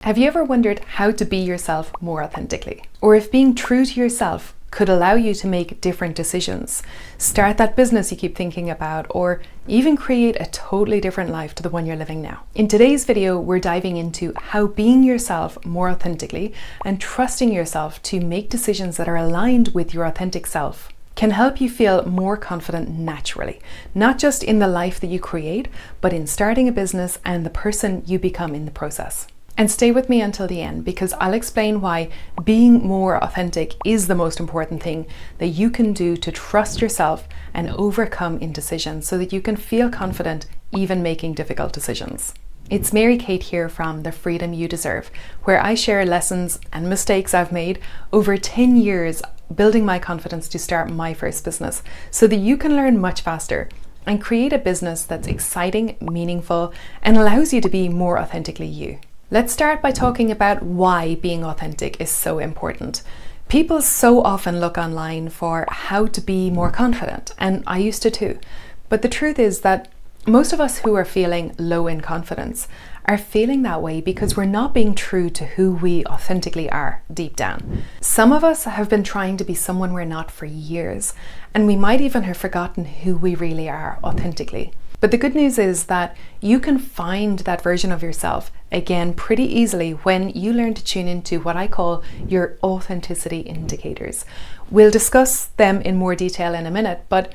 Have you ever wondered how to be yourself more authentically? Or if being true to yourself could allow you to make different decisions, start that business you keep thinking about, or even create a totally different life to the one you're living now? In today's video, we're diving into how being yourself more authentically and trusting yourself to make decisions that are aligned with your authentic self can help you feel more confident naturally, not just in the life that you create, but in starting a business and the person you become in the process. And stay with me until the end, because I'll explain why being more authentic is the most important thing that you can do to trust yourself and overcome indecision so that you can feel confident even making difficult decisions. It's Mary Kate here from The Freedom You Deserve, where I share lessons and mistakes I've made over 10 years building my confidence to start my first business so that you can learn much faster and create a business that's exciting, meaningful, and allows you to be more authentically you. Let's start by talking about why being authentic is so important. People so often look online for how to be more confident, and I used to too. But the truth is that most of us who are feeling low in confidence are feeling that way because we're not being true to who we authentically are deep down. Some of us have been trying to be someone we're not for years, and we might even have forgotten who we really are authentically. But the good news is that you can find that version of yourself again pretty easily when you learn to tune into what I call your authenticity indicators. We'll discuss them in more detail in a minute, but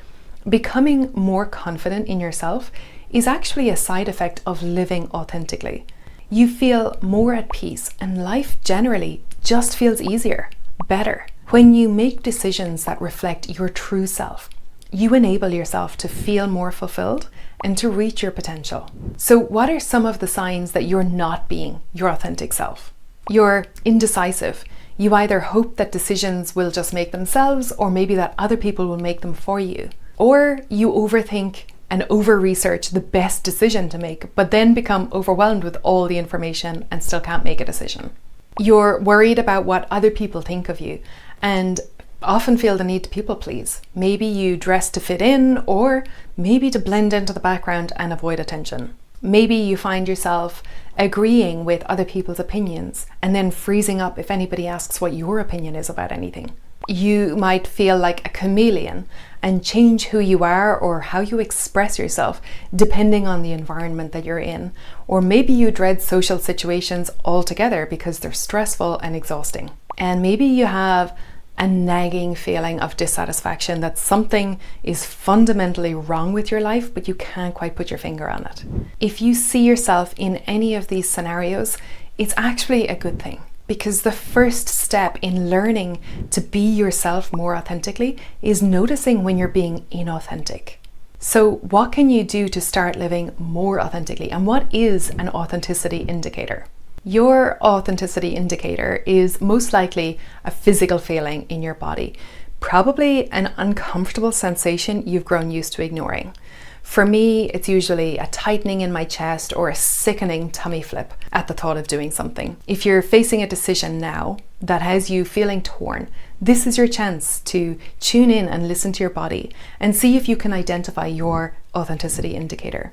becoming more confident in yourself is actually a side effect of living authentically. You feel more at peace, and life generally just feels easier, better. When you make decisions that reflect your true self, you enable yourself to feel more fulfilled and to reach your potential. So what are some of the signs that you're not being your authentic self? You're indecisive. You either hope that decisions will just make themselves, or maybe that other people will make them for you. Or you overthink and over-research the best decision to make, but then become overwhelmed with all the information and still can't make a decision. You're worried about what other people think of you and often feel the need to people please. Maybe you dress to fit in, or maybe to blend into the background and avoid attention. Maybe you find yourself agreeing with other people's opinions and then freezing up if anybody asks what your opinion is about anything. You might feel like a chameleon and change who you are or how you express yourself depending on the environment that you're in. Or maybe you dread social situations altogether because they're stressful and exhausting. And maybe you have a nagging feeling of dissatisfaction that something is fundamentally wrong with your life, but you can't quite put your finger on it. If you see yourself in any of these scenarios, it's actually a good thing, because the first step in learning to be yourself more authentically is noticing when you're being inauthentic. So what can you do to start living more authentically, and what is an authenticity indicator? Your authenticity indicator is most likely a physical feeling in your body, probably an uncomfortable sensation you've grown used to ignoring. For me, it's usually a tightening in my chest or a sickening tummy flip at the thought of doing something. If you're facing a decision now that has you feeling torn, this is your chance to tune in and listen to your body and see if you can identify your authenticity indicator.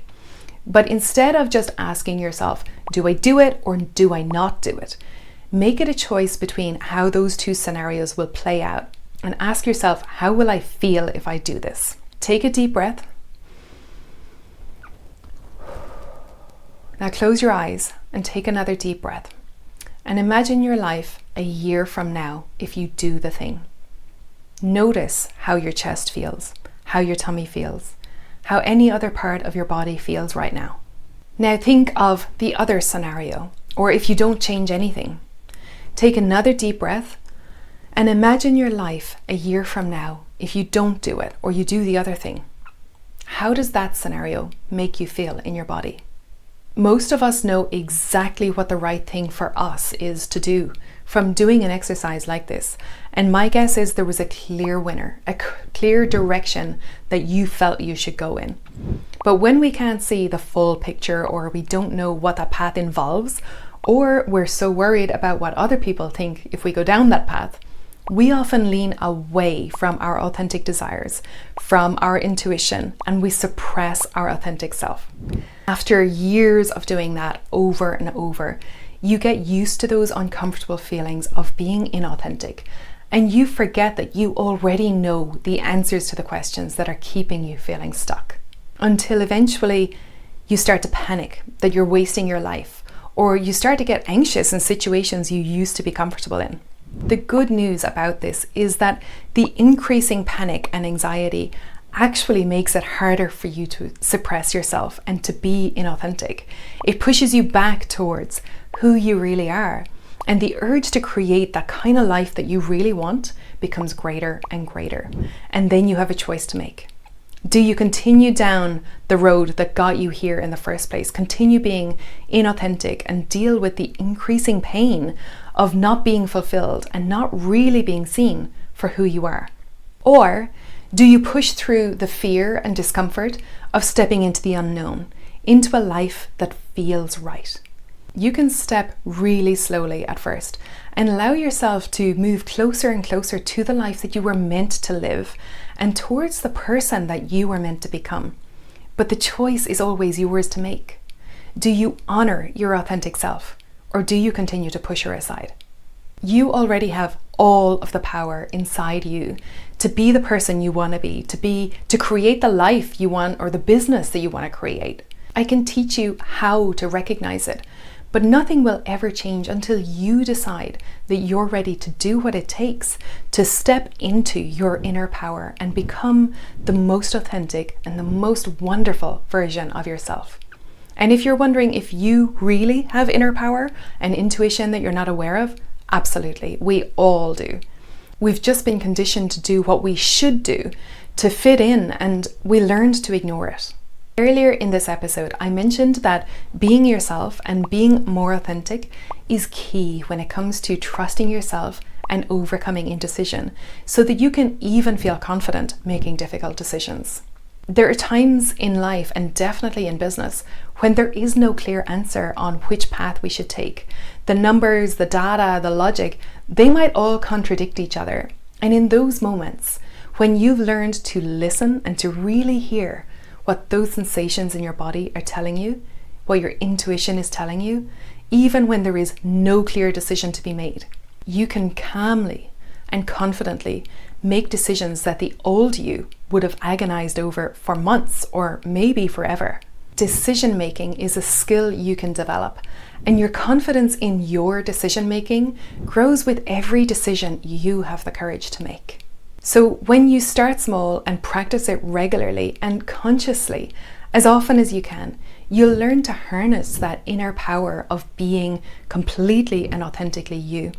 But instead of just asking yourself, do I do it or do I not do it? Make it a choice between how those two scenarios will play out, and ask yourself, how will I feel if I do this? Take a deep breath. Now close your eyes and take another deep breath. And imagine your life a year from now if you do the thing. Notice how your chest feels, how your tummy feels, how any other part of your body feels right now. Now think of the other scenario, or if you don't change anything. Take another deep breath and imagine your life a year from now if you don't do it or you do the other thing. How does that scenario make you feel in your body? Most of us know exactly what the right thing for us is to do from doing an exercise like this. And my guess is there was a clear winner, a clear direction that you felt you should go in. But when we can't see the full picture, or we don't know what that path involves, or we're so worried about what other people think if we go down that path, we often lean away from our authentic desires, from our intuition, and we suppress our authentic self. After years of doing that over and over, you get used to those uncomfortable feelings of being inauthentic, and you forget that you already know the answers to the questions that are keeping you feeling stuck. Until eventually you start to panic that you're wasting your life, or you start to get anxious in situations you used to be comfortable in. The good news about this is that the increasing panic and anxiety actually makes it harder for you to suppress yourself and to be inauthentic. It pushes you back towards who you really are, and the urge to create that kind of life that you really want becomes greater and greater. And then you have a choice to make. Do you continue down the road that got you here in the first place, continue being inauthentic and deal with the increasing pain of not being fulfilled and not really being seen for who you are? Or do you push through the fear and discomfort of stepping into the unknown, into a life that feels right? You can step really slowly at first and allow yourself to move closer and closer to the life that you were meant to live and towards the person that you were meant to become. But the choice is always yours to make. Do you honor your authentic self, or do you continue to push her aside? You already have all of the power inside you to be the person you want to be, to create the life you want or the business that you want to create. I can teach you how to recognize it, but nothing will ever change until you decide that you're ready to do what it takes to step into your inner power and become the most authentic and the most wonderful version of yourself. And if you're wondering if you really have inner power and intuition that you're not aware of, absolutely, we all do. We've just been conditioned to do what we should do to fit in, and we learned to ignore it. Earlier in this episode, I mentioned that being yourself and being more authentic is key when it comes to trusting yourself and overcoming indecision, so that you can even feel confident making difficult decisions. There are times in life, and definitely in business, when there is no clear answer on which path we should take. The numbers, the data, the logic, they might all contradict each other. And in those moments, when you've learned to listen and to really hear what those sensations in your body are telling you, what your intuition is telling you, even when there is no clear decision to be made, you can calmly and confidently make decisions that the old you would have agonized over for months or maybe forever. Decision making is a skill you can develop, and your confidence in your decision making grows with every decision you have the courage to make. So when you start small and practice it regularly and consciously, as often as you can, you'll learn to harness that inner power of being completely and authentically you.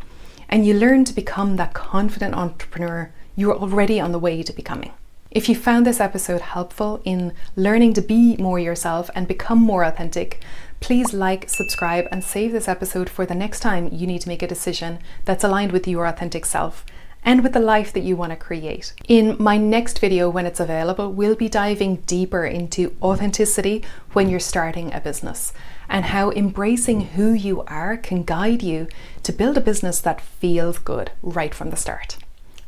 And you learn to become that confident entrepreneur you're already on the way to becoming. If you found this episode helpful in learning to be more yourself and become more authentic, please like, subscribe, and save this episode for the next time you need to make a decision that's aligned with your authentic self and with the life that you want to create. In my next video, when it's available, we'll be diving deeper into authenticity when you're starting a business and how embracing who you are can guide you to build a business that feels good right from the start.